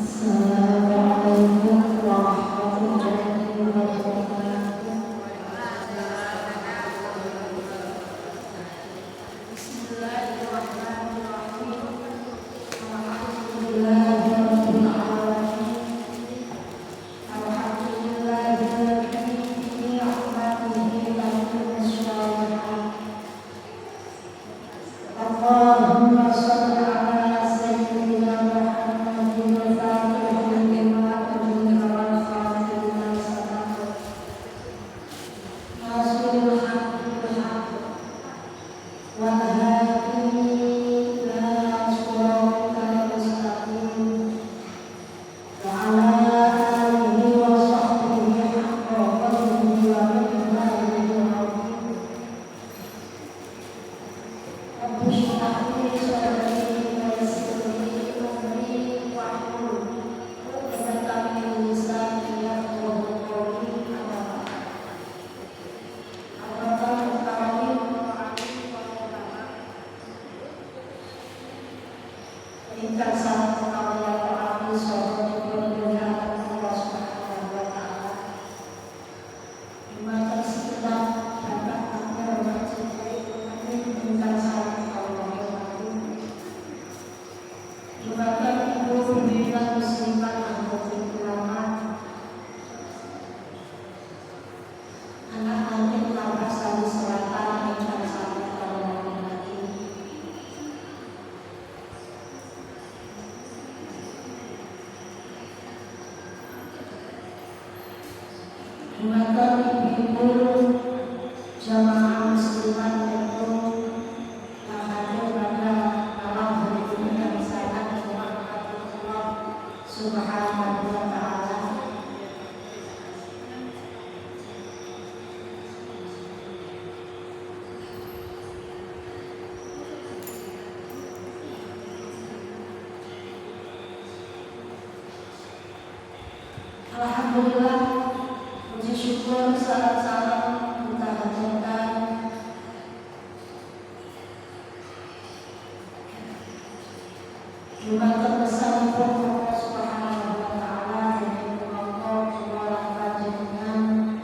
Assalamualaikum warahmatullahi wabarakatuh. Bismillahirrahmanirrahim. Alhamdulillahirabbil alamin. Alhamdulillahilladzi bi ni'matihi tatimmu shalihat. Allahumma shalli ala sayyidina Muhammadin al-fatihil lima ughliqa wal khatimi lima sabaqa nasiril haqqi bil haqqi wal hadi ila siratal mustaqim wa ala alihi wa sahbihi haqqa qadrihi wa miqdarihi al-azim. Rabbi shrah li sadri wa yassir li amri wahlul 'uqdatam min lisani yafqahu qawli. Ingkang sangat menawi kami saha dipunmulyakaken Allah Subhanahu wa taala. Dumateng segenap bapak amal wajib ingkang sangat Allah hormati. Dumateng ibu pimpinan muslimat anggota ulama, anak-anak Lambah Sari Selatan ingkang sangat Allah hormati. Dumateng ibu-ibu jamaah muslimat itu yang hadir pada malam hari ini yang sangat dirahmati Allah Subhanahu wa taala. Alhamdulillah, puji syukur salam kita haturkan dumateng besanipun Allah Subhanahu wa taala yang monggo kula panjenengan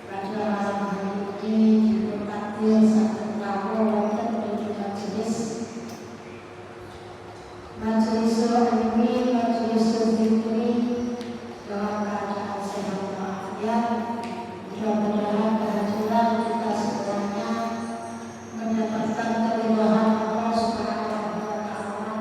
pada malam hari ini diberkati saged kawula wonten ing majelis ilmi, majelis zikri dalam keadaan sehat walafiat. Mudah-mudahan kehadiran kita semuanya mendapatkan keridhaan Allah Subhanahu wa taala.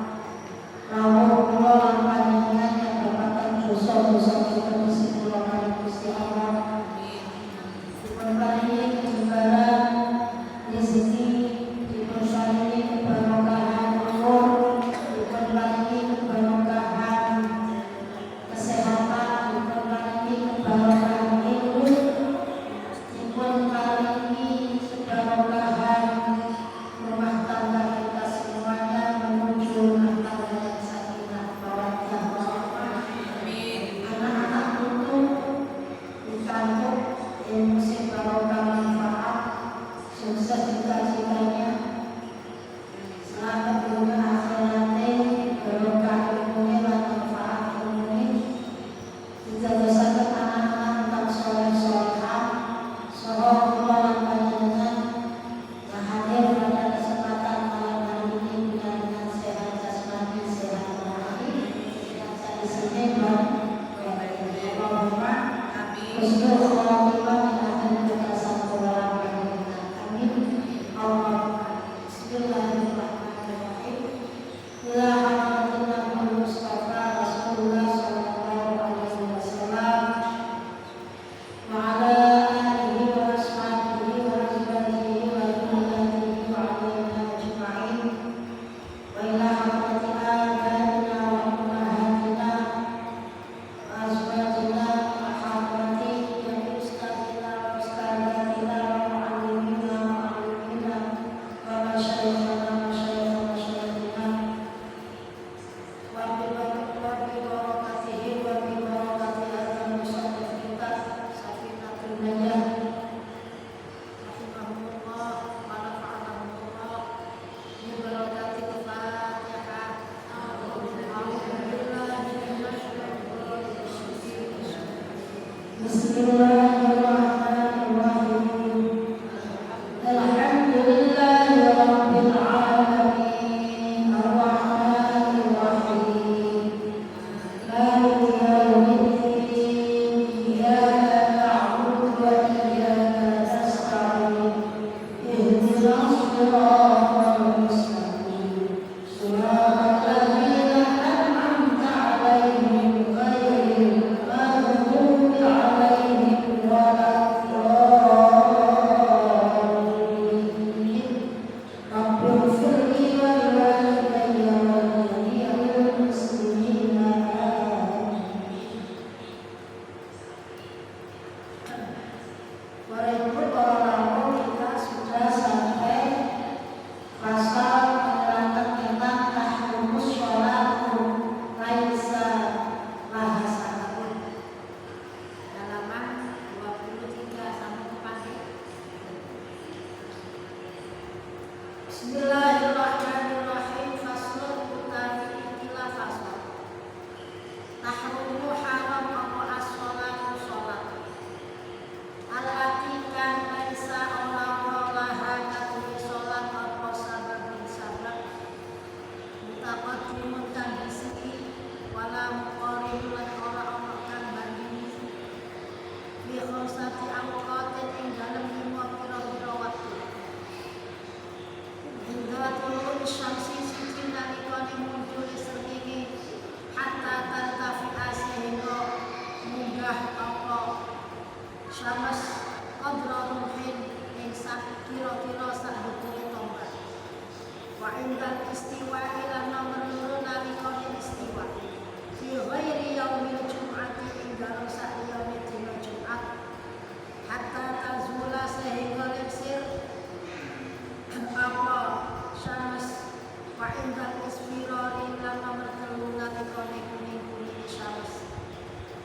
indah ismirori lan nomor telu nalikane kuning-kuning syams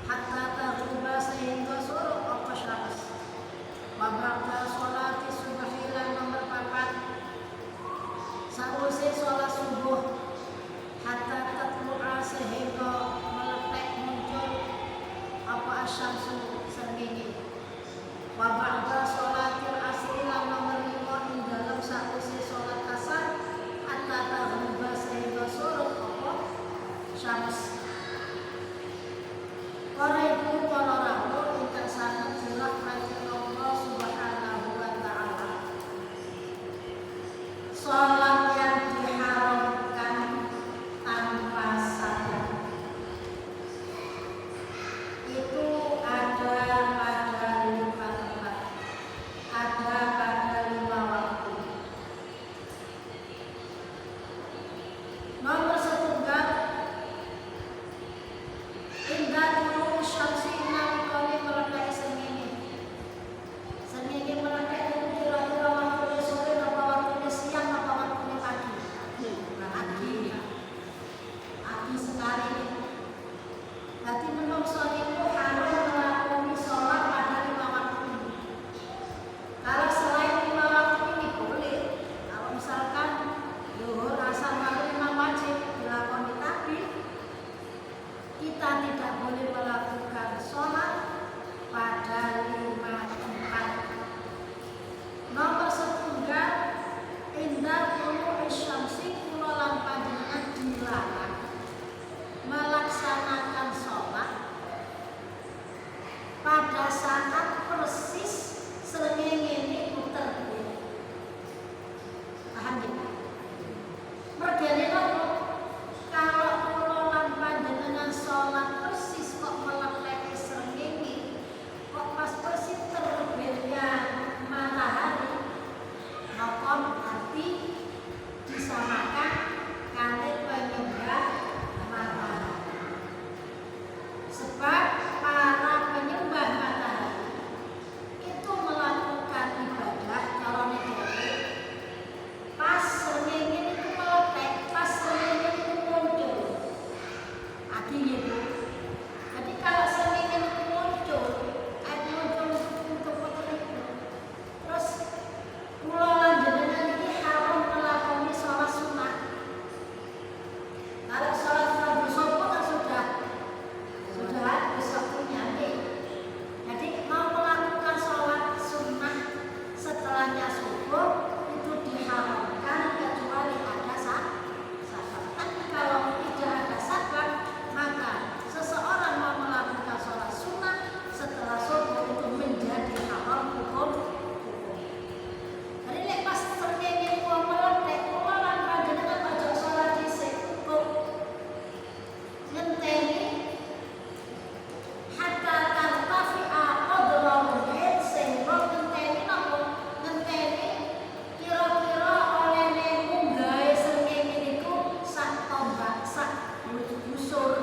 hatta taghruba sehingga suruh apa syams wa ba'da sholati subhi lan nomor 4 sause sholat subuh hatta tatlu'a sehingga meletek muncul apa asyamsu srengenge wa ba'da sholatil asri lan nomor 5 ing dalem sause sholat asar hatta taghruba sehingga suruh apa syams Qaraibu para rawuh ingkang sanget dirahmati Allah Subhanahu wa taala. Salat yang diharamkan tanpa sadar itu ada pada 5 tempat, ada pada 5 waktu. Nomor setunggal indah dulu syamsi nalikane meledak srengenge. Srengenge meledak itu kira-kira waktu sore apa waktu siang apa waktu pagi? Pagi sekali. Berarti menungso itu harus melakukan sholat pada 5 waktu ini. Kalau selain 5 waktu ini boleh. Kalau misalkan zuhur, asar, maghrib 5 wajib dilakoni, tapi kita tidak boleh melakukan sholat pada 5 tempat. Nomor setunggal indah dulu syamsi kula lan panjenengan dilarang melaksanakan sholat pada saat persis srengenge niku terbit. Paham ya? Mergane nopo? Kalau kula lan panjenengan sholat persis kok meletek srengenge, kok pas persis terbitnya matahari, maka berarti disamakan kali penyembah matahari. Sebab para penyembah matahari itu melakukan ibadah kalau negeri pas srengenge itu meletek, pas srengenge itu muncul. Artinya itu, jadi kalau srengenge itu muncul untuk foto itu, terus kula lan jenengan iki haram melakoni sholat sunat. Kalau sholat fardu subuh kan sudah habis waktunya nih. Jadi mau melakukan sholat sunnah setelahnya subuh itu diharamkan kecuali ada sabab. Tapi kalau tidak ada sabab, maka seseorang mau melakukan sholat sunnah setelah subuh itu menjadi haram hukum. Jadi nek pas srengenge mau meletek, kula lan panjenengan aja sholat dhisik, kok ngenteni hatta tartafi'a qadrahu sehingga ngenteni napa? Ngenteni kira-kira olehne munggahe srengenge niku sak tombak, sak busur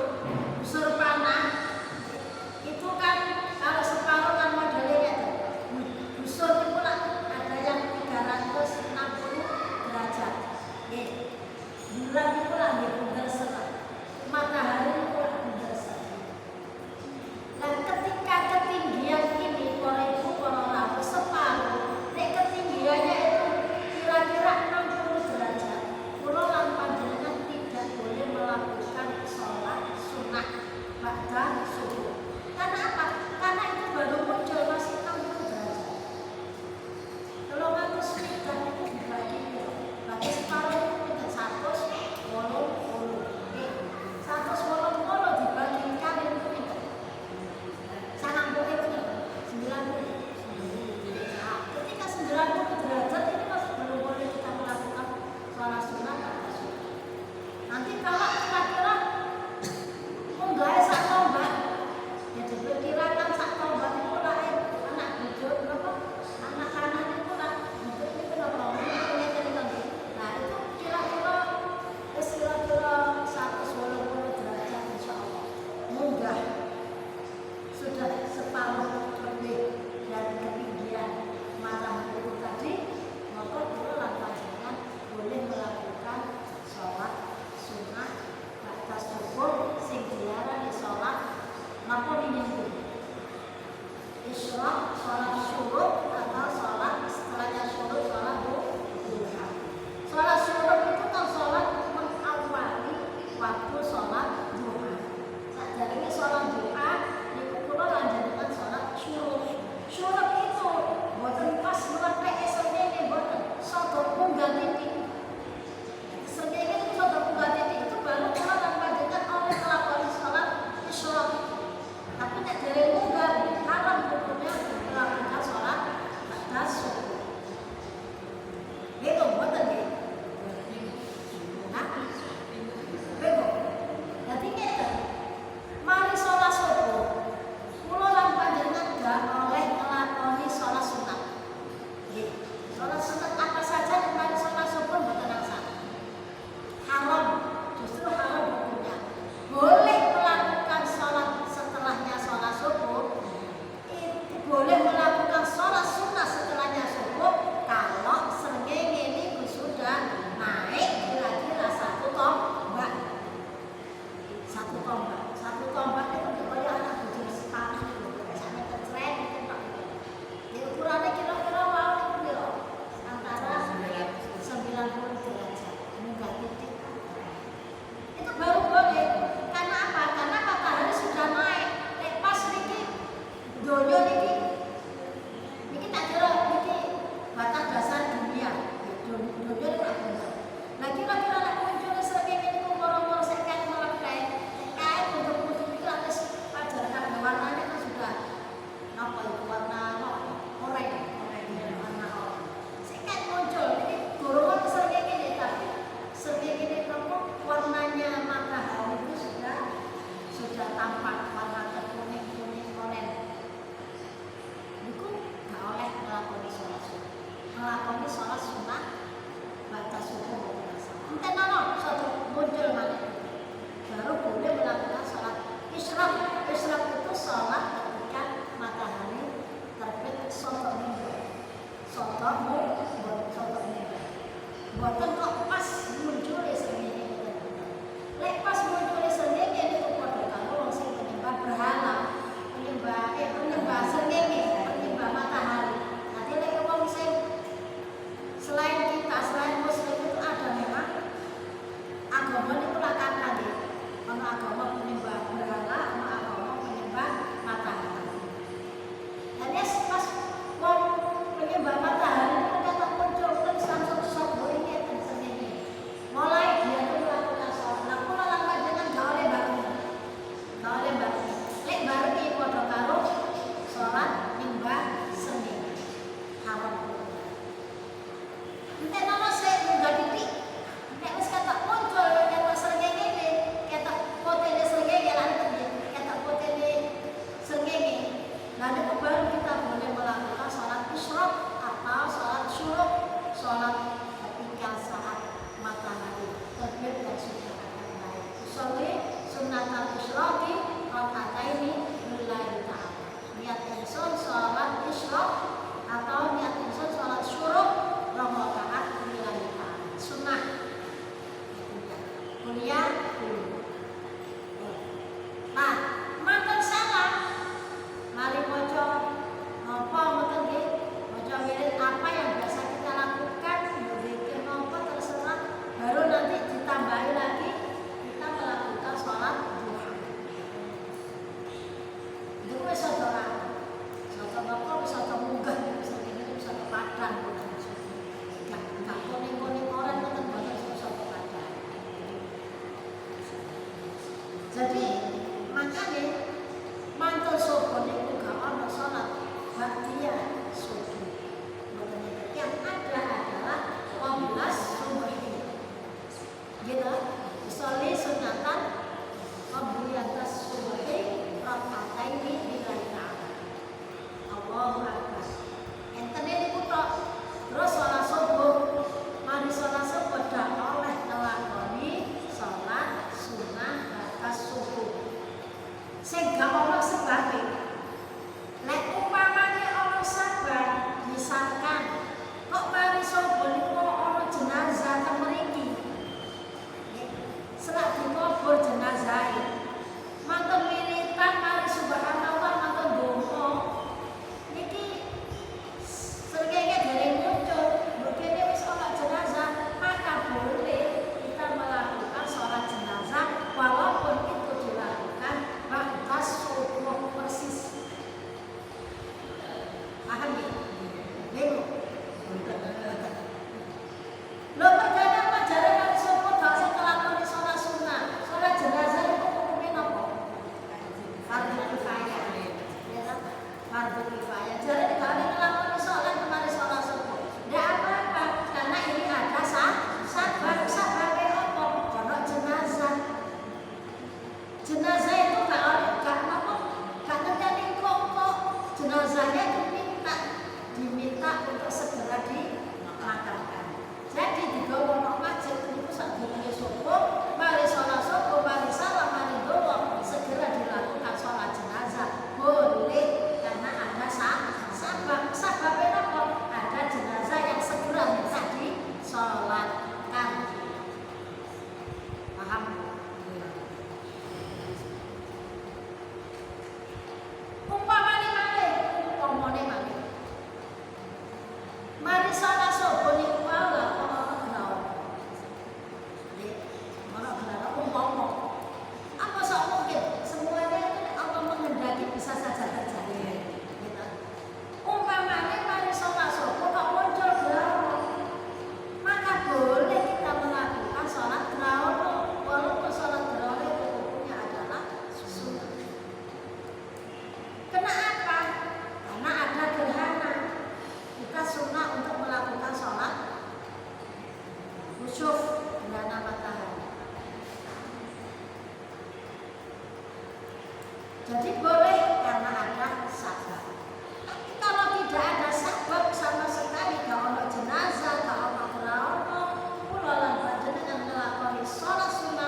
panah. Itu kan kalau separuh kan modelnya busur itu lah ada yang 360 derajat. Bulan itu lah dia bundar setengah, matahari itu lah bundar setengah. Dan ketika ketinggian ini para ibu para rawuh separuh, nek ketinggiannya itu kira-kira 60 derajat, kula lan panjenengan tidak boleh melakukan sholat sunnah ba'da subuh. Karena apa? Karena itu baru muncul masih 60 derajat. Kalau ngatus meter itu dibagi separuh itu 180. boleh melakukan sholat muncul balik, baru boleh melakukan sholat isyraq. Isyraq itu sholat ketika matahari terbit sotok minggu. Buatan kok pas muncul sendiri. Lek pas muncul sendiri itu pada kalau wong sing menyembah berhala, menyembah sendiri, menyembah matahari. Nanti lek wong sing selain kita, selain muslim itu ada memang agama itu lakan tadi. Ono agama menyembah berhala, ono agama menyembah matahari. Dan pas wong menyembah matahari itu kata muncul kan samsul sok ini dan sendiri. Mulai dia itu melakukan sholat. Nah, kula langkah dengan gak oleh bareng. Lek bareng iki padha karo sholat nyembah sendiri. Haram. Nek ana sing munggah titik. Nek wis kata muncul yang srengenge iki, kata potene srengenge lan kata potene srengenge. Lalu baru kita boleh melakukan sholat isyraq atau sholat syuruk, sholat ketika saat matahari terbit dan sudah akan naik. Usolli sunnatal isyraqi raka'ataini lillahi ta'ala. Niat insun sholat isyraq atau niat insun sholat syuruk 2 rakaat lillahi ta'ala. Sunnah. Kuliah dulu. Nah, makan salah. Mari maca napa mboten nggih? Maca wirid apa yang biasa kita lakukan, zikir napa terserah. Baru nanti ditambahi lagi kita melakukan sholat duha. Itu wis saudara. Saudara napa wis ada munggah bisa bisa ke Padang. Enggak kuning-kuning orang mboten bisa ke Padang. Jadi makanya mantul subuh itu gak ada sholat ba'diyah subuh. Yang ada adalah 15 subuh ini. Gitu, usolli sunatan qabliyatas subuhi raka'ataini lillahi ta'ala. Allahu akbar. Entene niku tok. Terus sholat subuh, mari sholat subuh dak oleh nglakoni sholat sunah batas subuh. Sing gak ono sebabe. Lek umpamane ono sabar, misalkan kok mari subuh niku ono jenazah teng mriki. Selak dikubur jenazah mantun wiritan mari subhanallah mantun donga. Niki srengenge dereng muncul, mrene wis ono jenazah, maka boleh kita melakukan sholat jenazah walaupun itu dilakukan batas subuh persis. Paham ya? Bingung? Lo perdana pelajaran dari subuh gak usah ngelakoni sholat sunnah. Sholat jenazah itu hukumnya apa? Fardhu kifayah. Ya kan? Fardhu kifayah. Jadi kalau ngelakoni sholat kemarin sholat subuh, tidak apa-apa karena ini ada sabar apa? Karena jenazah. Jenazah itu gak terjadi kok jenazahnya diminta untuk segera dimakamkan. Jadi digawa nang masjid niku sadurunge subuh, mari sholat subuh, mari salam, mari doa, segera dilakukan sholat jenazah. Boleh karena ada sabab apa? Ada jenazah yang segera minta disolatkan. Paham? Umpamane malih. Mari sholat subuh niku wae ono kenal. Nggih, ono kenal umpama. Apa sok mungkin semuanya itu Allah menghendaki bisa saja terjadi. Gitu. Umpamane mari sholat subuh kok muncul gelap. Maka boleh kita melakukan sholat gelap walaupun sholat gelap itu hukumnya adalah sunnah. Kenapa? Karena ada gerhana. Kita sunnah untuk melakukan sholat khusyuf gerhana matahari. Jadi boleh karena ada sabab. Tapi kalau tidak ada sabab sama sekali, kalau ada jenazah, kalau ada kula lan panjenengan nglakoni sholat sunnah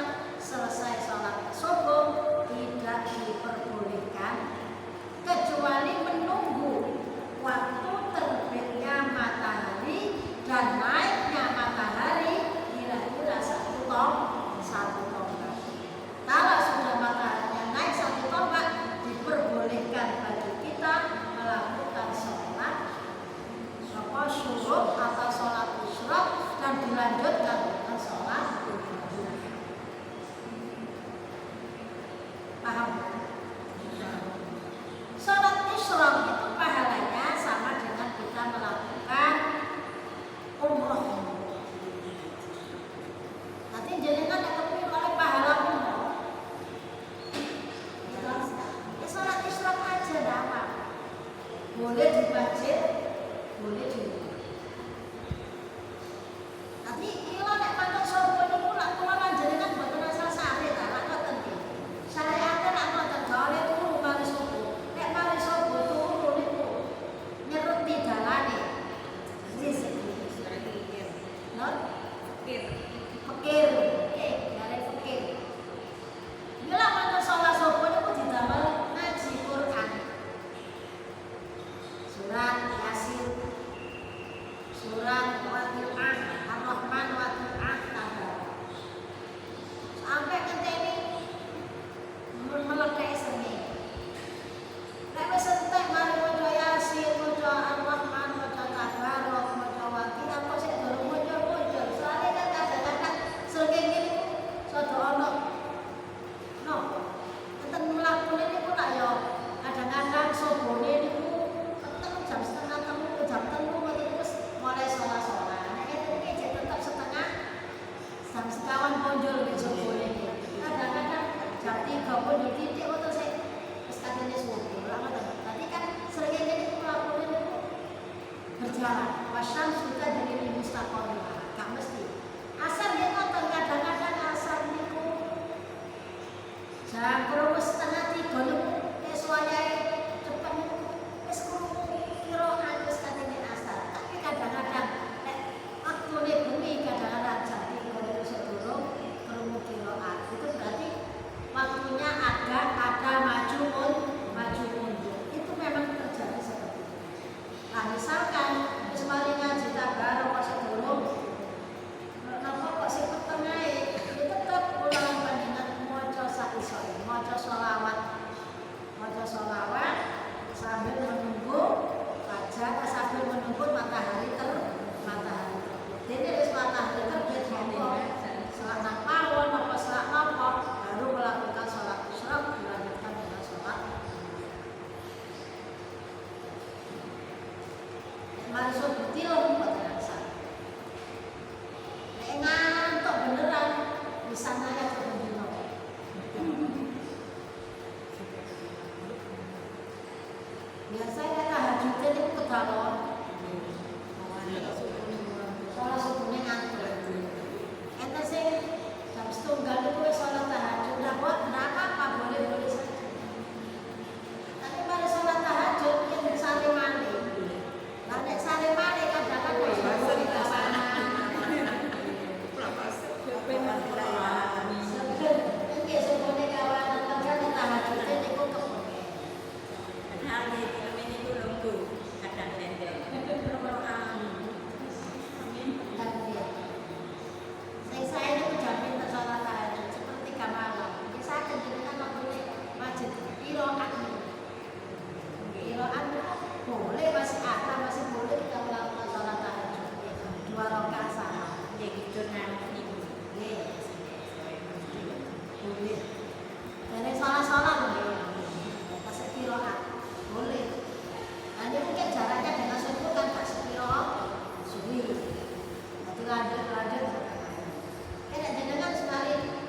jenengan ketemu oleh pahala umum. Ya sholat isyraq aja enggak apa. Boleh di masjid, boleh di rumah. Tapi kilo nek mantuk sapa niku lak tuwa jenengan mboten asal sare ta, lak ngoten nggih. Syariate lak ngoten gawe turu mari sapa. Nek mari sapa turu niku nyeruti dalane. Wis Fakir, dari fakir. Bila mantuk sholat sopo niku didamel ngaji Quran. Surat Yasin, surat Waqiah, Ar-Rahman Waqiah tambah. Sampai ngenteni meledak seni. Nek wis entek mari maca Yasin, maca Ar-Rahman, maca Tabarok, maca Waqiah, kok sik durung maca-maca. Soale kan kadang-kadang srengenge niku sada ana napa? Enten mlakune niku tak ya kadang-kadang sobone niku ketemu jam 2:30, jam 3 ngoten terus mulai sholat-sholat. Nek iki jek tetep setengah jam sekawan ponjol nek sobone iki. Kadang-kadang jam 3 pun titik ngoten sik wis kadene subuh. Lha ngoten. Tapi kan srengenge niku mlakune niku berjalan. Wasyam suka dari mustaqarrah. Gak mesti. Asal dia ngoten kadang-kadang asal niku jam 2:30 niku wis wayahe cepet niku wis krungu qiraat wis katene asal. Tapi kadang-kadang nek waktune bengi kadang-kadang jam 3 niku sedurung krungu qiraat. Itu berarti waktunya ada maju mundur. Itu memang terjadi seperti itu. Nah, misalkan wis mari ngaji tabarok kok sedurung napa kok sing petengahe ya tetep kula panjenengan maca sak isore, maca sholawat sambil menunggu fajar, sambil menunggu matahari terbit. Dene wis matahari terbit monggo salat nang pawon apa salat napa baru melakukan sholat isyraq dilanjutkan dengan sholat. Mari subuh tilung mboten asal. Nek ngantuk beneran bisa nanya ke bendino. Biasanya tahajud itu kegalon. Sholat subuhnya ngantuk. Ente sing jam 1:30 itu sholat tahajud ndak apa-apa boleh saja. Tapi pada sholat tahajud yang sare male. Lah nek sare male kadang-kadang subuh dikasana. Iki subuhne kawan kerja tahajud niku kepengen. Saya itu jamin sholat tahajud seperti malam. Bisa jenengan waktu masjid qiraat. Qiraat boleh masih boleh kita melakukan sholat tahajud. 2 rakaat sama. Ya gitu nanti. Boleh. Dari sholat boleh. Pas qiraat boleh. Nanti mungkin jaraknya dengan subuh kan tak sepiro subuh. Nanti lanjut. Nek jenengan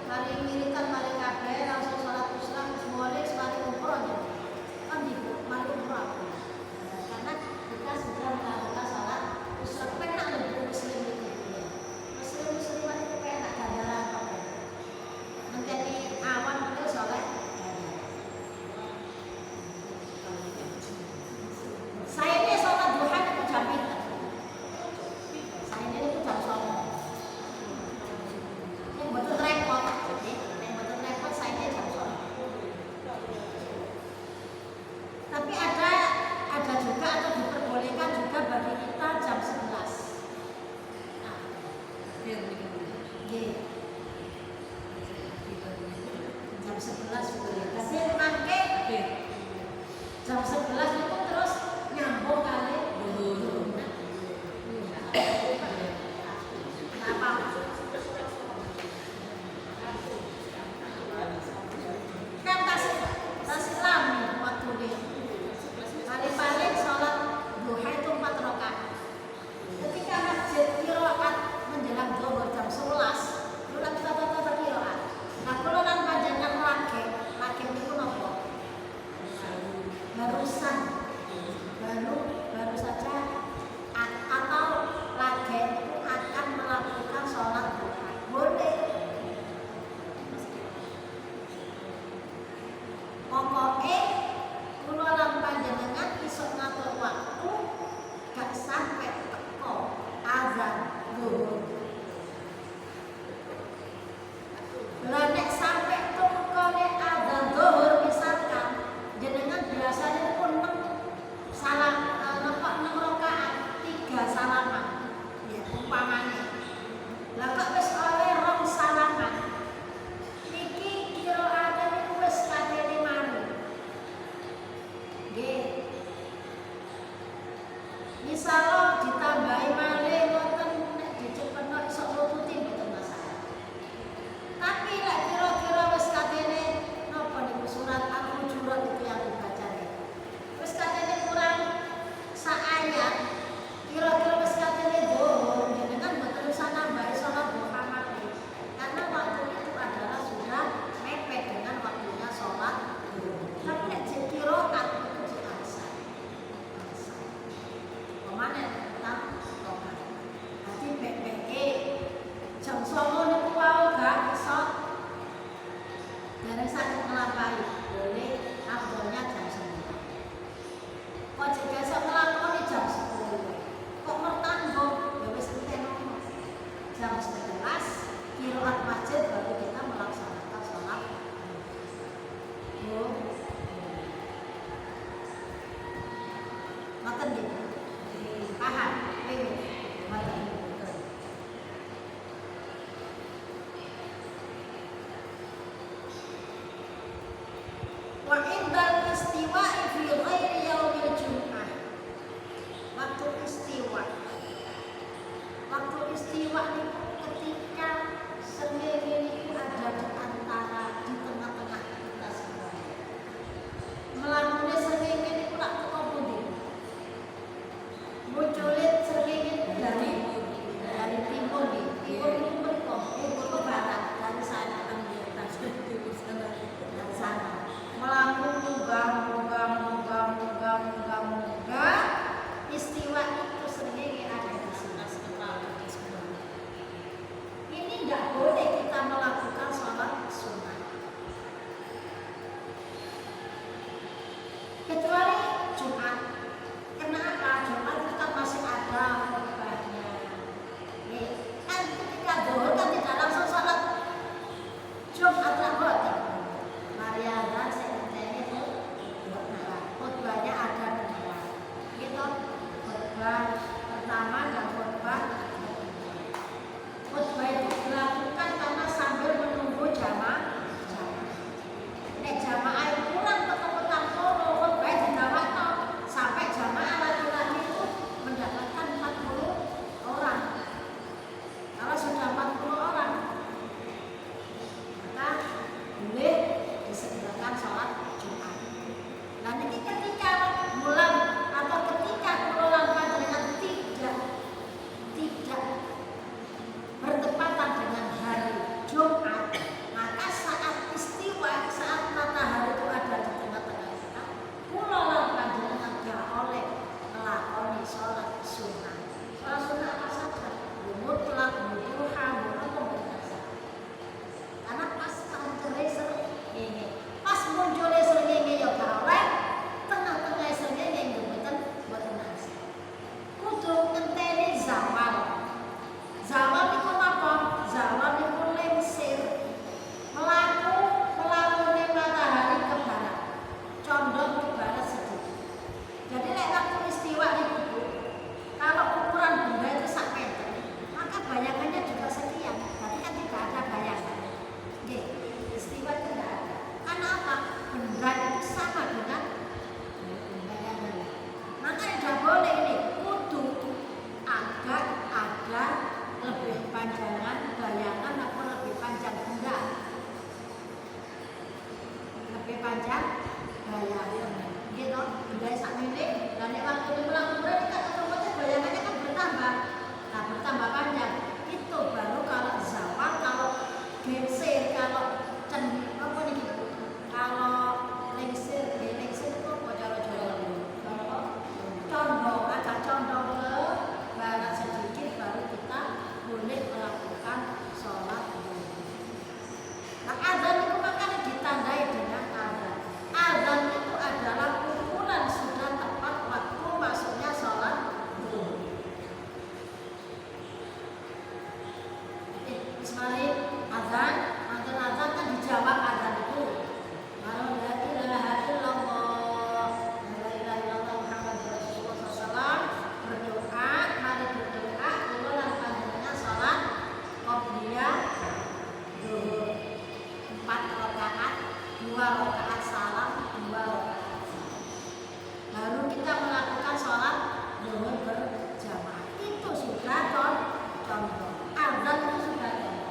mari wiritan mari kabeh langsung sholat isyraq semule mari umroh aja. Kan mari umroh. Karena kita sudah melakukan sholat isyraq penak lho muslim itu. Muslimat itu penak ganjaran kok. Menteni awan itu sholat. Saya ini sholat duha itu jam pinten? Saya ini itu jam 09.00. Betul repot, saya ini jam 09.00. Tapi ada juga atau diperbolehkan juga bagi kita jam 11. Nah, jam 11 boleh. Tapi mangke jam 11 itu terus nyambung kali. Kenapa? Kan tasik lami waktu ini. Paling-paling sholat duha itu 4 rakaat. Ketika masjid qiraat menjelang zuhur jam 11, kita istiwa fi ghairi yaumil jum'ah. Waktu istiwa. Waktu istiwa itu ketika srengenge itu ada di antara di tengah-tengah kita semua. Melakukan srengenge itu lak teko pundi? Muncule srengenge dari timur nih. Timur itu mriko, timur ke barat dari sana dari sana. Melakukan munggah istiwa itu srengenge ada di sana semua. Ini tidak boleh kita melakukan sholat sunnah kecuali Jumat. Kenapa? Jumat itu kan masih ada khutbahnya. Kan ketika zuhur kan tidak langsung sholat Jumat lah boten. Mariana seentene khutbahnya ada dua. Gitu. Khutbah pertama dan khutbah itu dilakukan karena sambil menunggu jamaah. Nek jamaah itu kurang petang loro khutbah didawakno sampai jamaah laki-laki itu mendapatkan 40 orang. Kalau sudah 40 orang, maka boleh disegerakan sholat Jumat. Nah ini ketika bulan atau ketika bulan panjenengan tidak bertepatan dengan hari Jumat, maka saat istiwa, saat matahari itu ada di tengah-tengah kita, kula lan panjenengan gak oleh melakoni sholat sunnah. Sholat sunnah apa saja? Mutlak, duha, biasa. Karena pas pancere srengenge, pas muncule srengenge ya gak oleh, tengah-tengah srengenge mboten asih. Kudu ngenteni zawal. Zawal itu apa? Zawal itu lengsir, melakune matahari ke barat, condong ke barat sedikit. Jadi waktu istiwa itu, kalau ukuran benda itu sak meter, maka bayangannya juga sekian. Berarti kan tidak ada bayangan. Istiwa itu tidak ada. Karena apa? Benda itu sama dengan bayangan. Maka tidak boleh ini kudu agak ada lebih panjangan bayangan atau lebih panjang benda. Lebih panjang bayangan. Gitu, benda sak menit. Dan waktu itu melakukan ini kan otomatis bayangannya kan bertambah. Nah bertambah panjang. Itu baru kalau zawal, kalau geser, kalau apa nih gitu. Kalau lengsir itu bocor-bocor. Condong, agak condong ke barat sedikit baru kita boleh melakukan sholat. Nah azan itu makanya ditandai dengan azan. Azan itu adalah ukuran sudah tepat waktu masuknya sholat zuhur. Bismillah azan kan dijawab azan itu. La ilaha illallah, la ilaha illallah Muhammadur Rasulullah SAW. Berdoa, mari berdoa. Kula lan panjenengan sholat qobliyah zuhur 4 rakaat, 2 rakaat salam, 2 rakaat salam. Baru kita melakukan sholat zuhur berjamaah. Itu sudah contoh. Azan itu sudah contoh.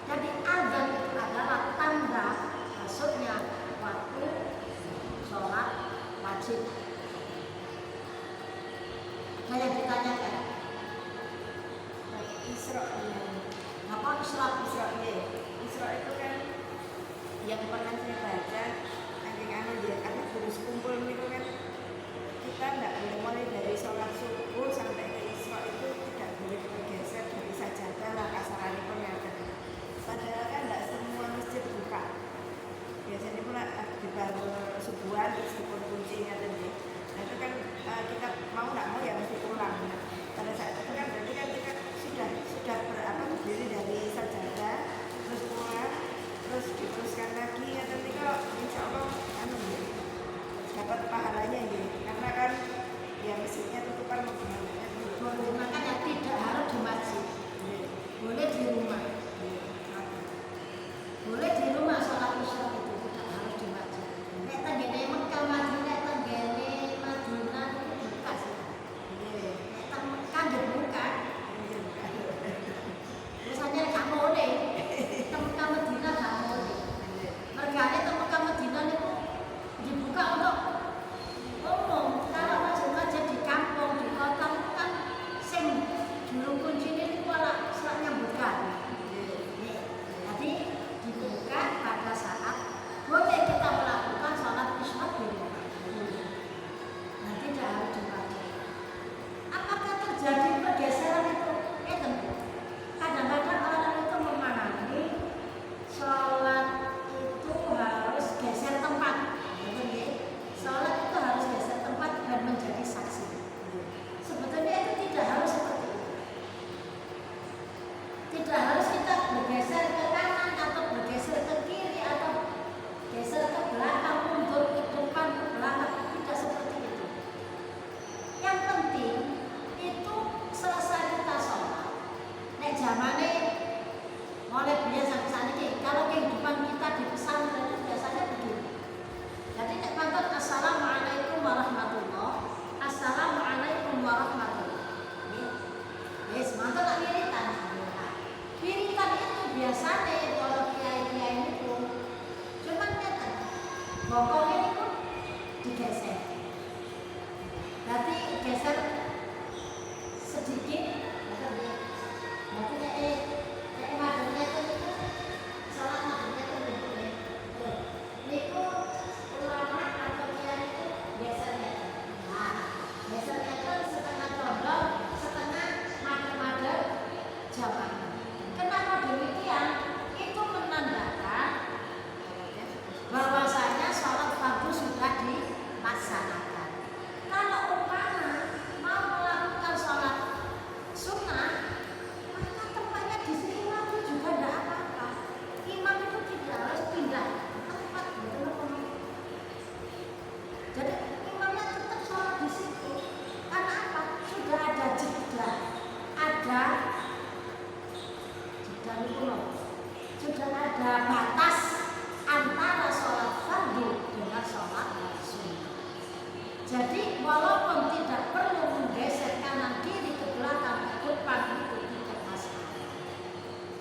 Jadi azan itu adalah tanda masuknya waktu sholat wajib. Ada yang ditanyakan? Isra Apa Isra itu kan yang pernah saya baca ada terus kumpul itu kan kita tidak boleh mulai dari sholat subuh sampai ke Isra itu tidak boleh bergeser dari sajadah lah kasarannya pun yang ada. Padahal kan tidak semua masjid buka. Biasanya pula di baru subuhan terus dipun kuncinya tadi. Nah itu kan kita mau nggak mau ya mesti pulang. Nah, pada saat itu kan berarti kan kita sudah berdiri dari sajadah terus pulang terus diteruskan lagi ya nanti kalau insya Allah dapat pahalanya gitu. Karena kan ya masjidnya tutupan mau gimana kan. Makanya tidak harus di masjid, boleh di rumah. Boleh di rumah sholat isya itu tidak harus di masjid. Nek tadi Mekah bokongnya itu digeser. Berarti geser sedikit. Berarti kayak mademnya itu salah mademnya itu begini. Niku ulama atau kiai itu gesernya. Nah, gesernya itu setengah condong, setengah madem-madem jaman. Kenapa demikian? Itu menandakan bahwasanya sholat fardu sudah dilaksanakan. Kalau umpama mau melakukan sholat sunnah, maka tempatnya di sini lagi juga tidak apa-apa. Imam itu tidak harus pindah tempat, betul-betul. Jadi imamnya tetap sholat di situ. Karena apa? Sudah ada jeda, sudah ada batas antara sholat fardu dengan sholat sunnah. Jadi walaupun tidak perlu menggeser kanan kiri ke belakang ke depan itu tidak masalah.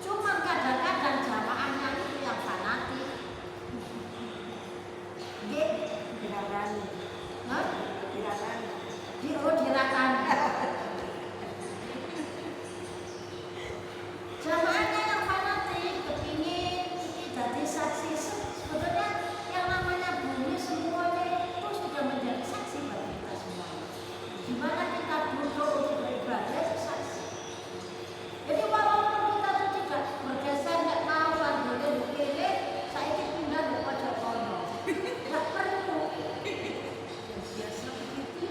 Cuma kadang-kadang jamaahnya itu yang fanatik. Dirakani. Hah? Dirakani. Dirakani. Jamaahnya yang fanatik kepingin jadi saksi. Sebetulnya yang namanya bumi semuanya itu sudah menjadi saksi bagi kita semua. Dimana kita duduk untuk beribadah itu saksi. Jadi walaupun kita itu tidak bergeser, tidak mau warganya dipilih, saya ini pindah ke pojok kono. Tidak perlu. Biasa begitu.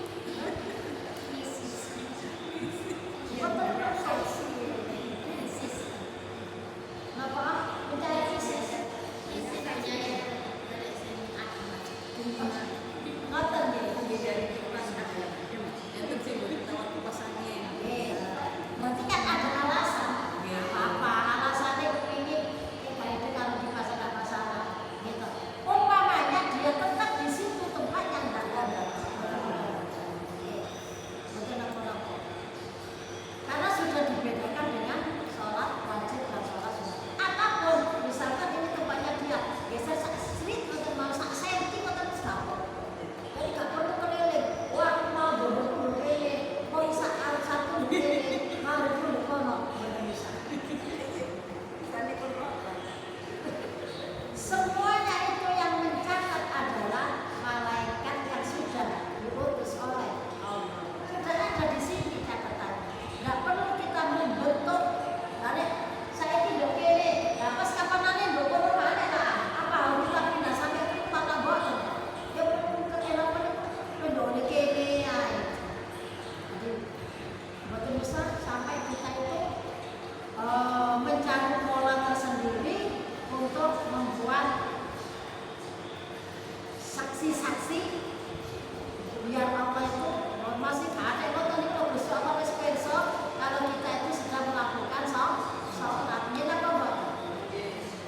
Betul-betul saksi. Apa? Mencari sisi. Ngoten nggih. Berarti kan ada alasan. Apa alasannya kepingin kita itu kalau di pasar ada masalah gitu. Umpamanya dia tetap di situ tempat yang tidak ada. Karena sudah dibedakan dengan sholat wajib dan sholat sunnah. Apapun, misalkan ini tempatnya dia geser sak street atau mau sak senti atau setahun. Jadi gak perlu keliling. Wah, mau bodoh keliling, mau isak satu keliling, mau dulu kono bisa. Semuanya itu yang mencatat adalah malaikat yang sudah diutus oleh Allah. Sudah ada di sini catatannya. Tidak perlu kita membentuk. Dari saya tidak kiri. Ya pas kapan nanti dulu mana lah? Apa harus kita pindah sampai ke mana bosan? Ya perlu keelapan itu kiri ya. Jadi betul bisa sampai kita itu mencari pola tersendiri untuk membuat saksi-saksi biar Allah itu masih ada yang itu besok apa besok kalau kita itu sedang melakukan sholat ini apa buat?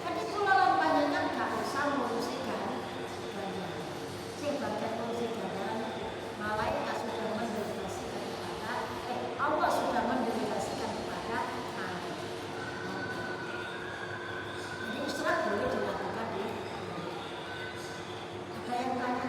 Kan itu lawan banyaknya nggak usah ngurusi gandaran. Si bagian ngurusi gandaran malaikat sudah mendelegasikan kepada Allah sudah mendelegasikan kepada kami. Jadi istirahat boleh dilakukan di. Ada yang tanya?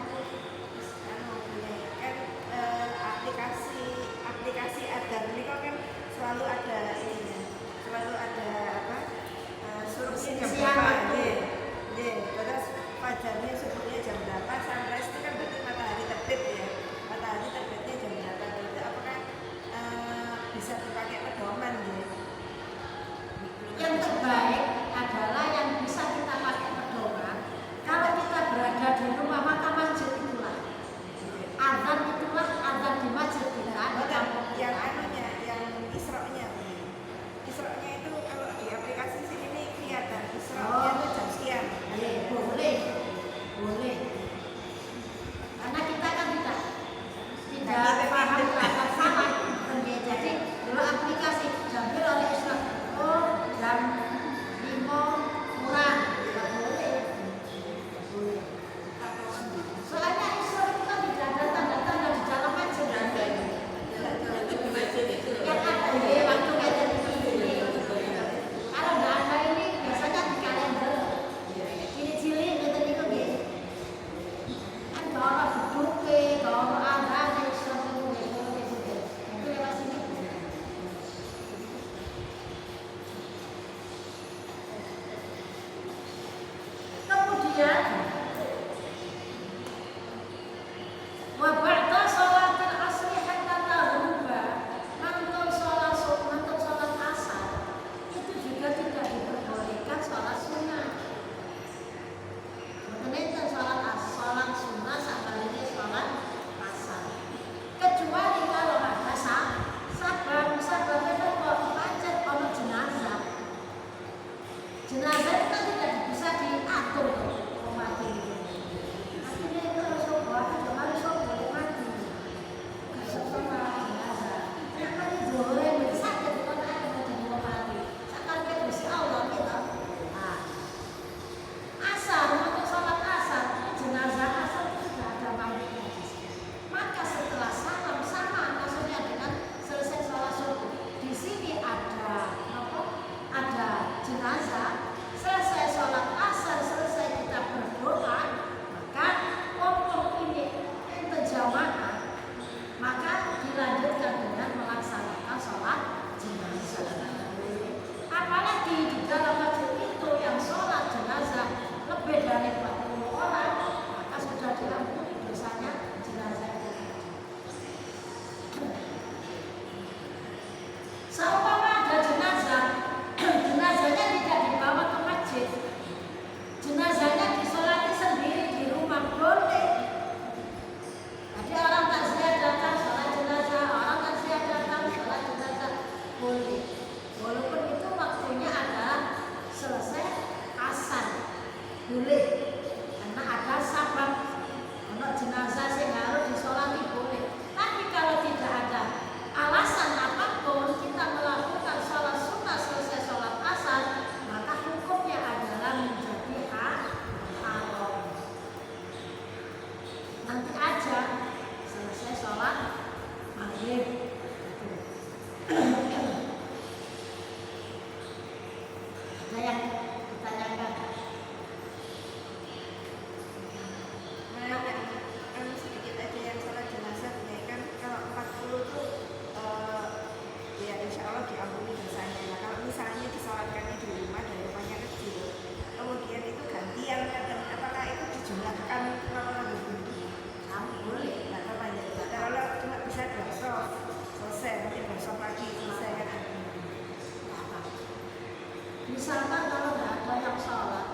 Misalkan kalau nggak ada yang sholat,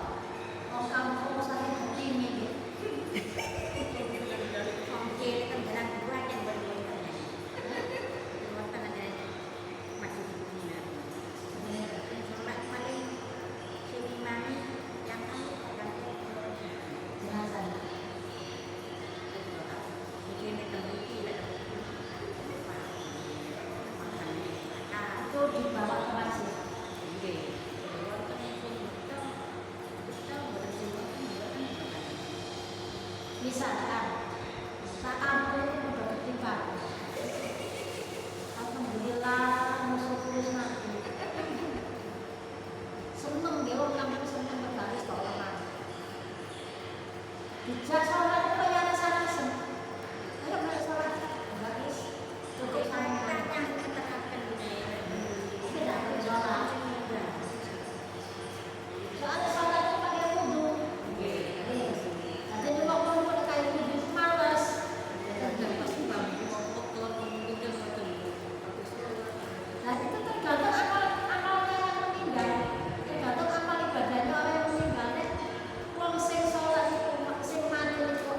mau kampung saya begini, Oke, kan jalan dua yang berbeda. Waktu ada masih punya. Sholat paling seimbang yang kamu pakai jenazah. begini terbukti Itu dibawa ke masjid. Misalkan saat kampung itu udah ketimpa, alhamdulillah musuh mati. Seneng dia orang kampung seneng berbaris tolongan. Dijak sholat itu ya ada sen. Ayo balik sholat, baris. Cukup sama yang terkapkan di tidak boleh sholat. Soalnya sholat itu pakai wudhu. Ada juga orang pakai kayak wudhu malas. Nah itu tergantung amalnya yang meninggal, tergantung amal ibadahnya orang yang meninggal. Wong sing sholat itu, sing mati itu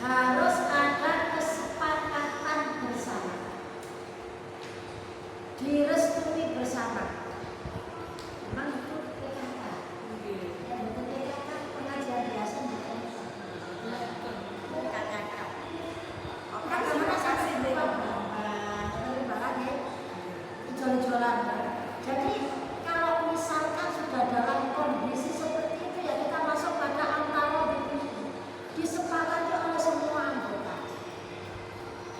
harus ada kesepakatan bersama, direstui bersama. Memang itu PKK. Ya, bukan PKK pengajian biasa bukan. PKK. Bagaimana saya lagi jual-jualan. Jadi kalau misalkan sudah dalam kondisi seperti itu ya kita masuk pada antara disepakati oleh semua anggota,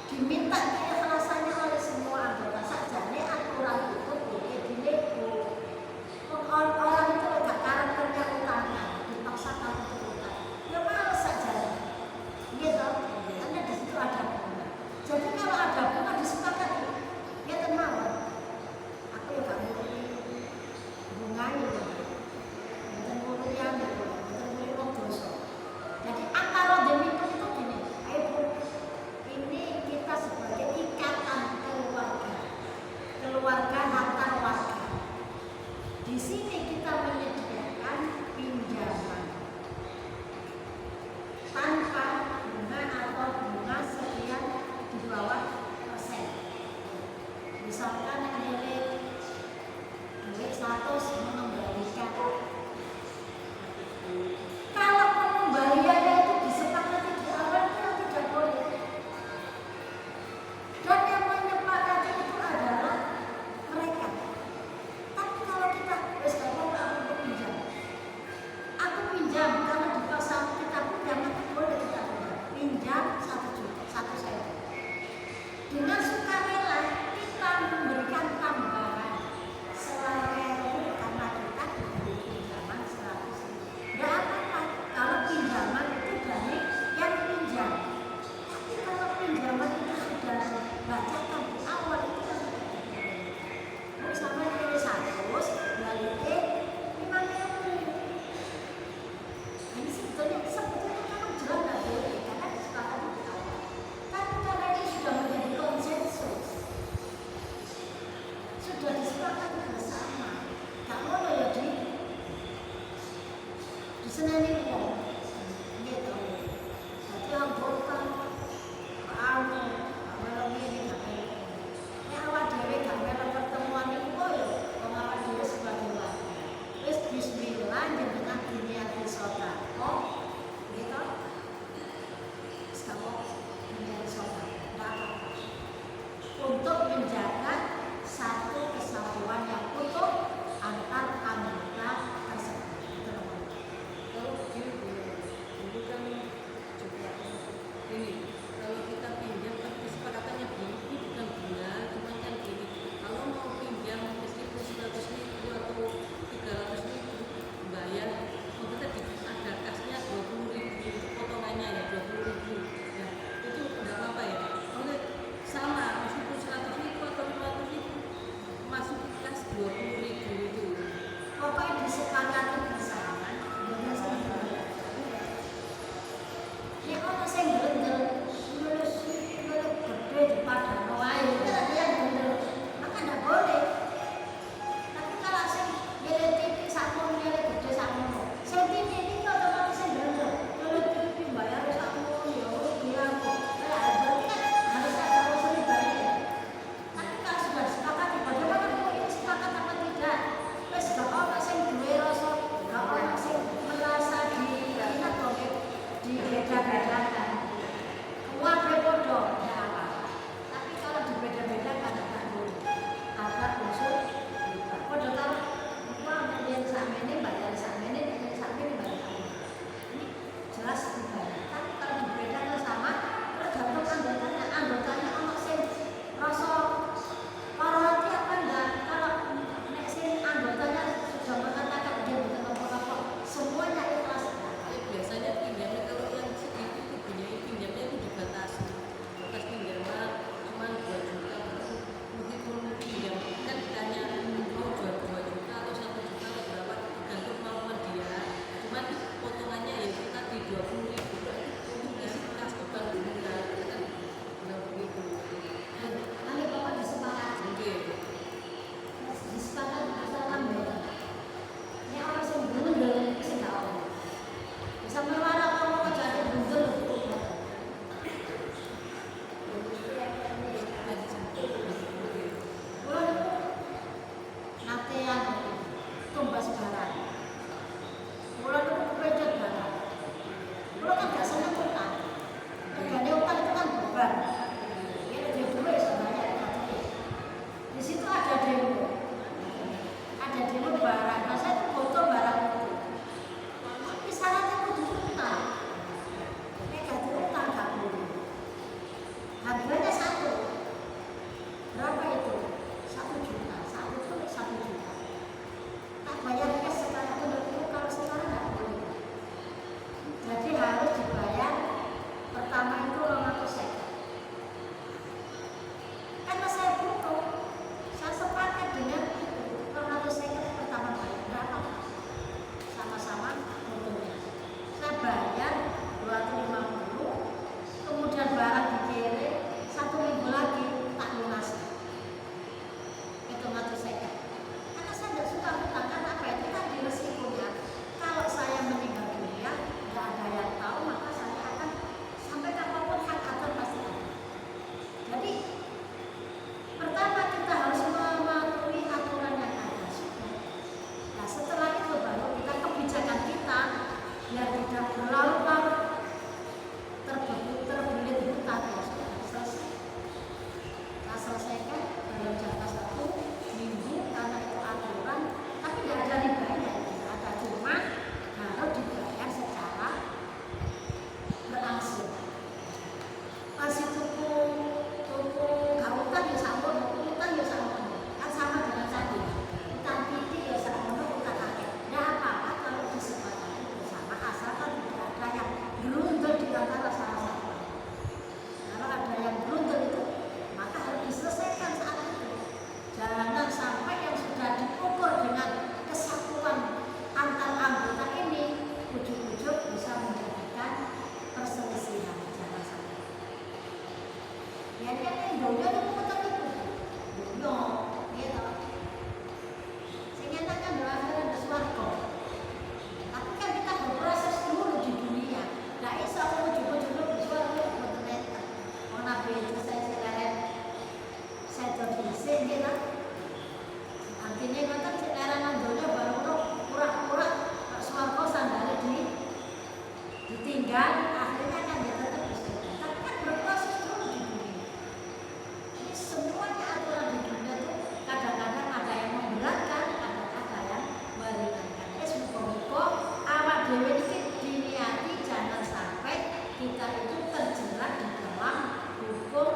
diminta keikhlasannya oleh semua anggota saja. Ini aturan itu boleh dinego. Orang itu ada karakternya utama, dipaksakan untuk utama. Ya males saja, gitu. Karena di situ ada bunga. Jadi kalau ada bunga disepakati, ya tenang. Aku ya gak ngerti bunganya, bukan mulian, bukan mulian dosa. Jadi antara demi itu gini, ayo Bu, ini kita sebagai Ya kan donya itu ketemu itu. Donya, gitu. Sing enak kan doa akhirat swarga. Tapi kan kita berproses dulu di dunia. Nah, iso ujug-ujug di swarga mboten enten. Wong Nabi itu saya silaren saya dhisik nggih ta. Artinya ngoten sik leranan donya baru pura-pura swarga sandale ditinggal, akhirnya kan dia tetap di surga. Tapi kan berproses dulu di dunia. Ini semuanya aturan di dunia tuh kadang-kadang ada yang memberatkan, kadang-kadang ada yang meringankan. Muga-muga awak dhewe iki diniati jangan sampai kita itu terjerat di dalam hukum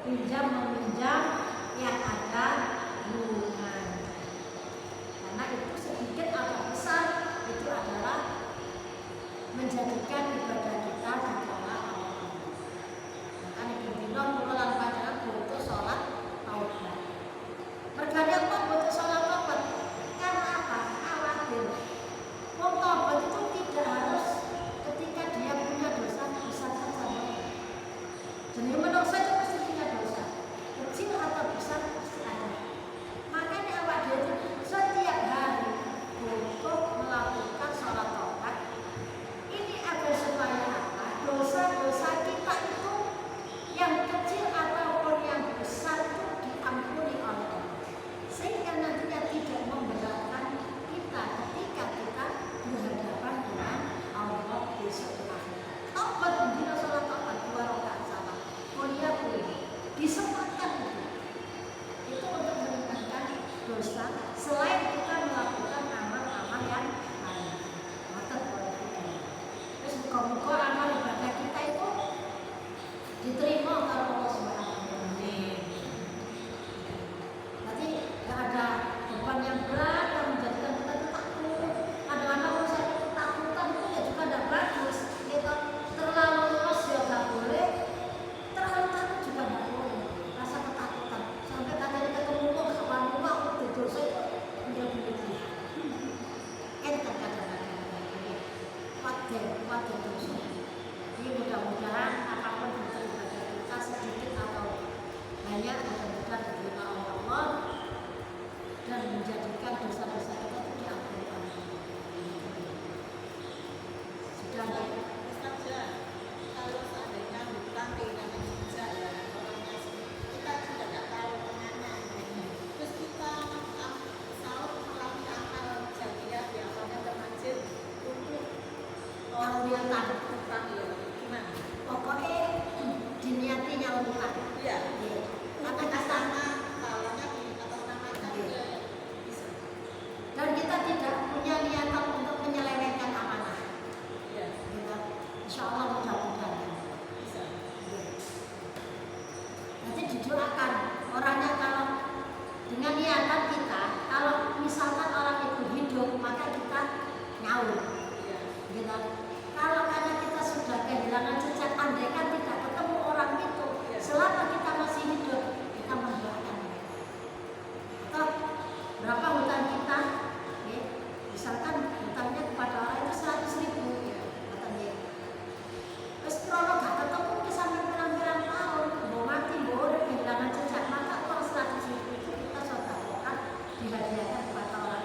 pinjam meminjam yang ada hubungan. Karena itu sedikit atau besar itu adalah menjadikan ibadah kita di dalam Allah. Makanya dibina kula lan panjenengan butuh sholat taubat. Mergane apa butuh sholat taubat? Karena apa? Khawatir. Wong taubat itu tidak harus ketika dia punya dosa besar saja. Jadi menurut saya itu pasti punya dosa. Kecil atau besar pasti ada. Makanya awak dia itu setiap hari butuh melakukan sholat taubat. Ini agar supaya apa? Dosa-dosa kita itu yang kecil ataupun yang besar itu diampuni oleh Allah. Sehingga nantinya tidak memberatkan kita ketika kita berhadapan dengan Allah besok di akhirat. Taubat dina sholat taubat 2 rakaat sama. Mulia boleh disempatkan itu. Itu untuk meringankan dosa selain kita melakukan amal-amal yang lain. Muga-muga amal ibadah kita itu diterima oleh Allah Subhanahu wa taala. Berarti enggak ada beban yang berat yang menjadikan kita takut. Kadang-kadang kalau saya ketakutan itu ya juga tidak bagus. Gitu. Terlalu luas ya enggak boleh. Terlalu takut juga enggak boleh. Rasa ketakutan sampai kadang ketemu kok kawan rumah itu dosa itu menjadi begitu. Enten kadang-kadang wajar dosa. Jadi mudah-mudahan apapun bentuk ibadah kita sedikit atau banyak mudah-mudahan diterima oleh Allah dan menjadikan dosa-dosa kita itu diampuni oleh Allah. Sudah enggak? Kalau seandainya hutang keinginan kerja ya orangnya kita sudah tidak tahu kemana. Terus kita selalu melakukan akal jariah biasanya termasuk untuk Nyaluran hutang ya gimana? pokoknya diniati nyaluran. Iya. Karena Kita kita sama kalanya di atas nama kita bisa. dan kita tidak punya niatan untuk menyelewengkan amanah. Iya. Gitu. Insya Allah mudah-mudahan. Bisa. Nanti didoakan orangnya kalau dengan niatan kita, kalau misalkan orang itu hidup maka kita nyaur. Iya. Gitu. Kalau karena kita sudah kehilangan jejak, andaikan tidak ketemu orang itu, selama kita masih hidup, kita mendoakan mereka. Atau berapa hutang kita? Ya, misalkan hutangnya kepada orang itu 100.000, katanya. Terus krono gak ketemu sampai pirang-pirang tahun, mau mati, mau udah kehilangan jejak, maka uang 100.000 itu kita sedekahkan dihadiahkan kepada orang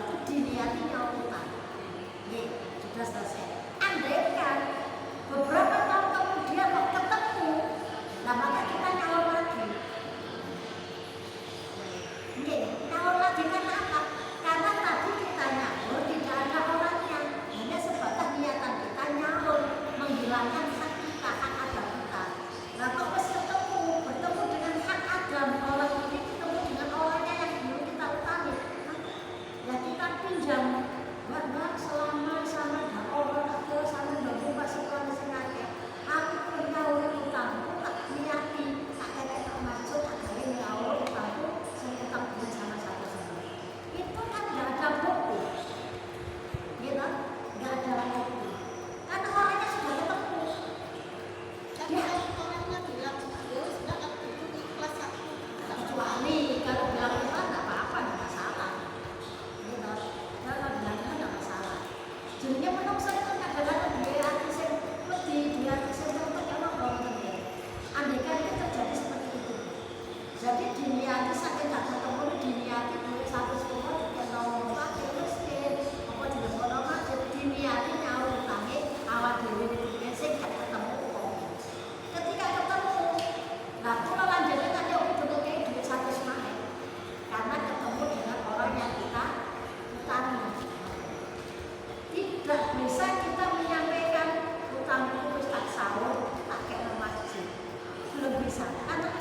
belum bisa, karena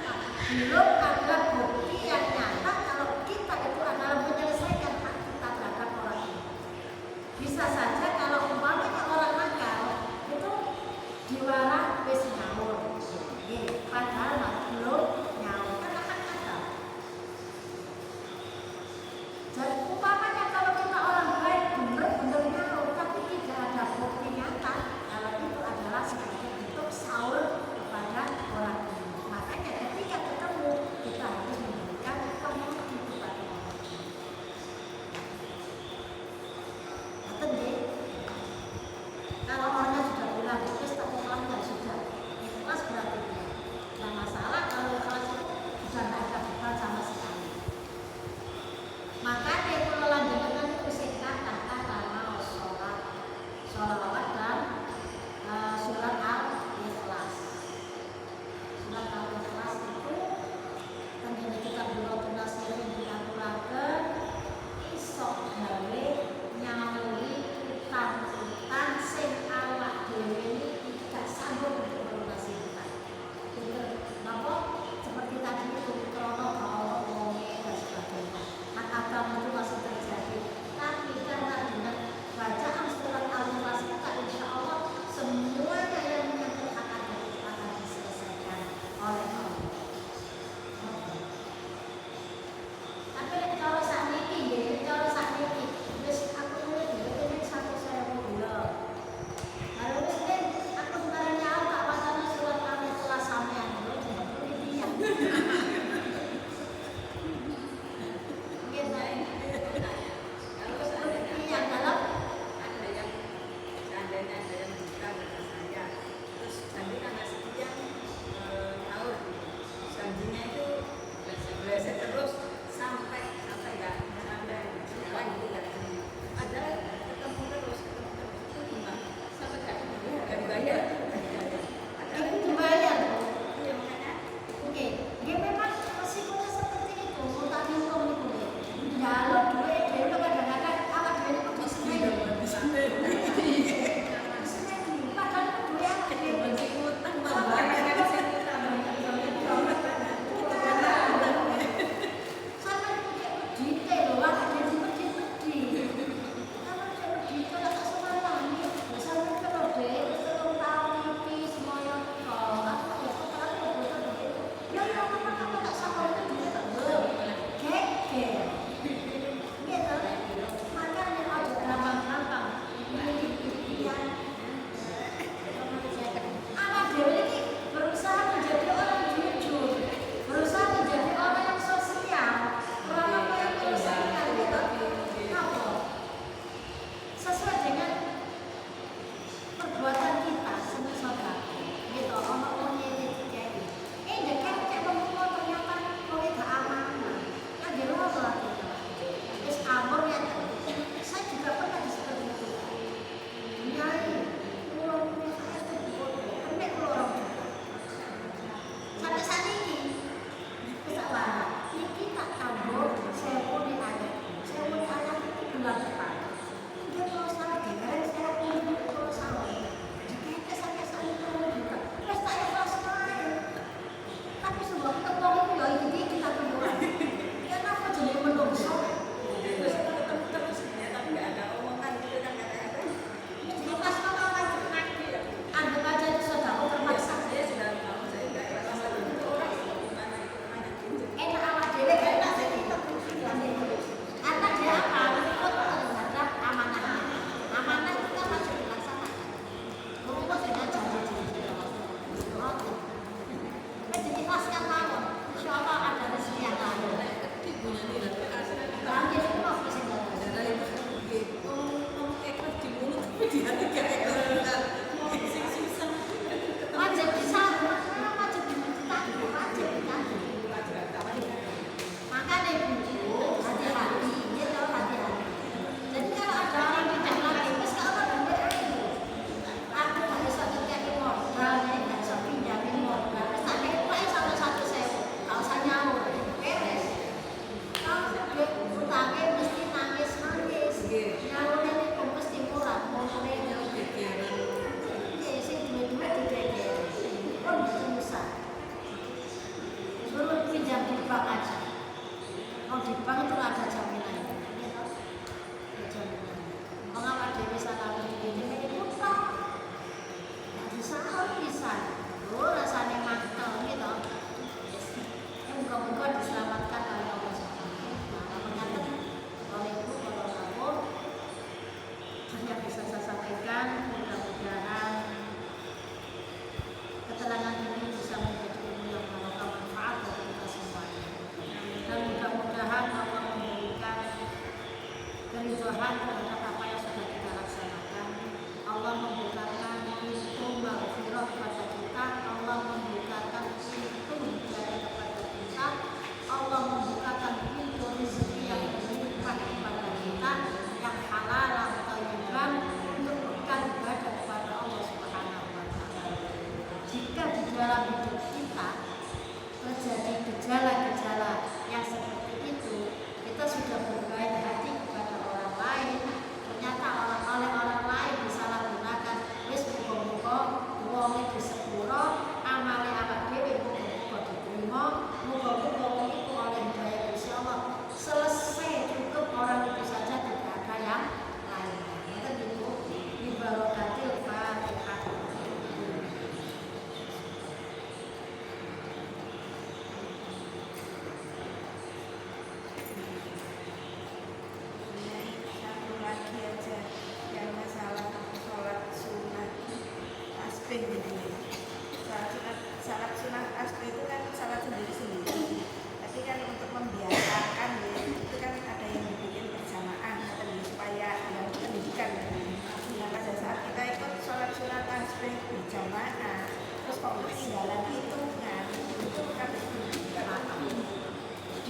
belum ada bukti yang nyata kalau kita itu adalah menyelesaikan hak kita terhadap orang ini. Bisa saja kalau umpamanya orang nakal itu diwara wis nyaur, padahal belum nyaur karena hak nakal. Dan umpamanya kalau kita orang baik benar-benar nyaur tapi tidak ada bukti nyata kalau itu adalah sebagai bentuk saur kepada orang ini. Makanya ketika ketemu kita harus memberikan pengertian kepada orang ini. Ngerti nggih?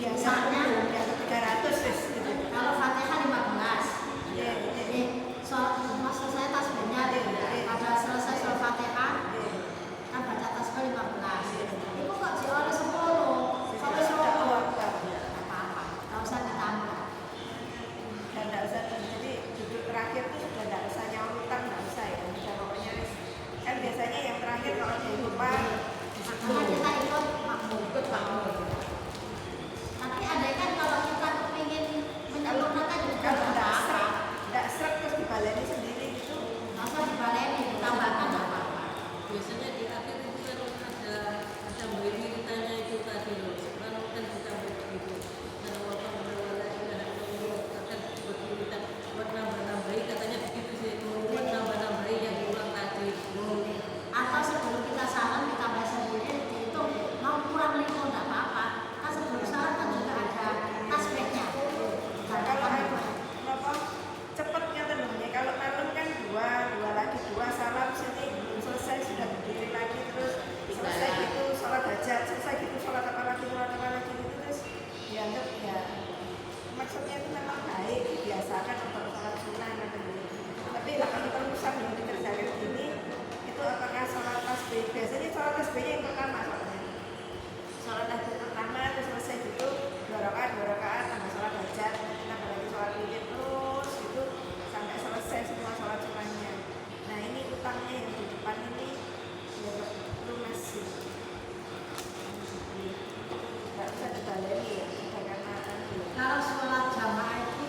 Misalnya biasa 300 wis gitu. kalau Fatihah 15. Iya. Jadi mas selesai tasbihnya, pada selesai sholat Fatihah kan baca tasbih 15. Itu kok sih oleh 10 sampai 10. Nggak apa-apa, nggak usah ditambah. Dan nggak usah, jadi duduk terakhir tuh sudah nggak usah nyawa utang, nggak usah ya, udah pokoknya kan biasanya yang terakhir kalau dia lupa Makanya kita ikut makmum. Tapi ada kan kalau kita ingin menyempurnakan juga kalau nggak apa-apa. nggak seret terus dibaleni sendiri gitu. Nggak usah dibaleni, ditambahkan nggak apa-apa. Biasanya di akhir itu kan ada beri ditanya itu tadi loh. Kalau kan kita begitu, kalau apa akan berkiritan buat nambah-nambahi katanya begitu sih, buat nambah-nambahi yang diulang tadi. Atau sebelum kita salam kita baca sendiri dihitung mau kurang 5 nggak apa-apa. Kan sebelum salam kan juga ada tasbihnya. Kalau apa cepatnya tentunya kalau malam kan dua lagi dua salam sini belum selesai sudah berdiri lagi terus selesai gitu sholat hajat selesai gitu sholat apa lagi gitu terus dianggap ya maksudnya itu memang baik dibiasakan untuk sholat sunnah tapi kalau terusan yang dikerjakan gini itu apakah sholat tasbih biasanya sholat tasbihnya yang pertama sholat hajat pertama terus selesai gitu 2 rakaat tambah sholat hajat tambah lagi sholat witir terus gitu sampai selesai semua sholat sunnahnya. Nah ini utangnya yang di depan ini ya lunas sih nggak bisa dibaleni ya sudah karena Kalau sholat jamaah itu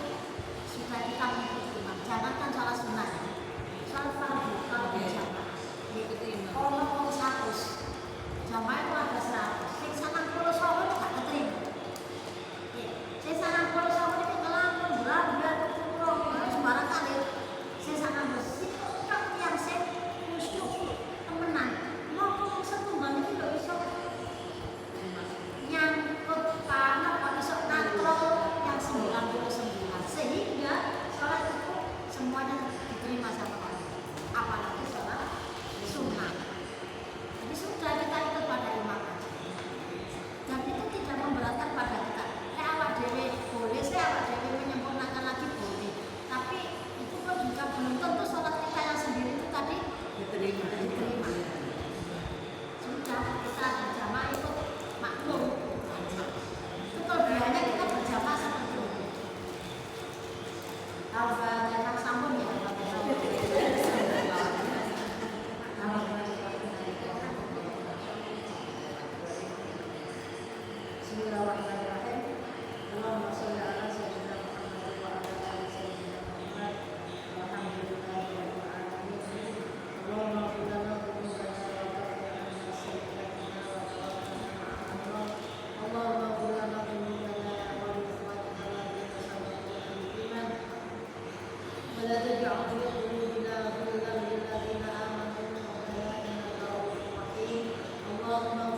sudah kita mengikuti imam. Jangan kan sholat sunnah. Sholat fardu kalau berjamaah. Mengikuti imam. Kalau 100 jamaah itu ada 100. Sing 90 sholat nggak keterima. Sing 90 sholat itu ngelamun bulan sembarang kali. Sing 90 itu kan yang sing khusyuk temenan. Mau ngomong setunggal itu nggak bisa nyangkut tanah kalau bisa natrol yang 99 sehingga sholat itu semuanya diterima sama Allah apalagi sholat sunnah. Jadi sudah kita ikut pada imam aja dan itu tidak memberatkan pada kita. Awak dewe boleh sih awak dewe menyempurnakan lagi boleh, tapi itu pun juga belum tentu sholat kita yang sendiri itu tadi Diterima. sudah kita berjamaah itu makmum. Itu kelebihannya kita berjamaah seperti itu. Kalau banyak sambung ya Bismillahirrahmanirrahim. Allahumma sholli ala sayyidina Muhammad wa ala ali sayyidina Muhammad. Walhamdulillahirabbil alamin. Allahumma ighfir lana dhunubana wa kaffir 'anna sayyi'atina wa tawaffana ma'al abrar. Allahumma ighfir lana dhunubana wa li ikhwanina alladhina sabaquna bil iman. Wa la taj'al fi qulubina ghillan lil ladzina amanu rabbana innaka ra'ufur rahim. Allahumma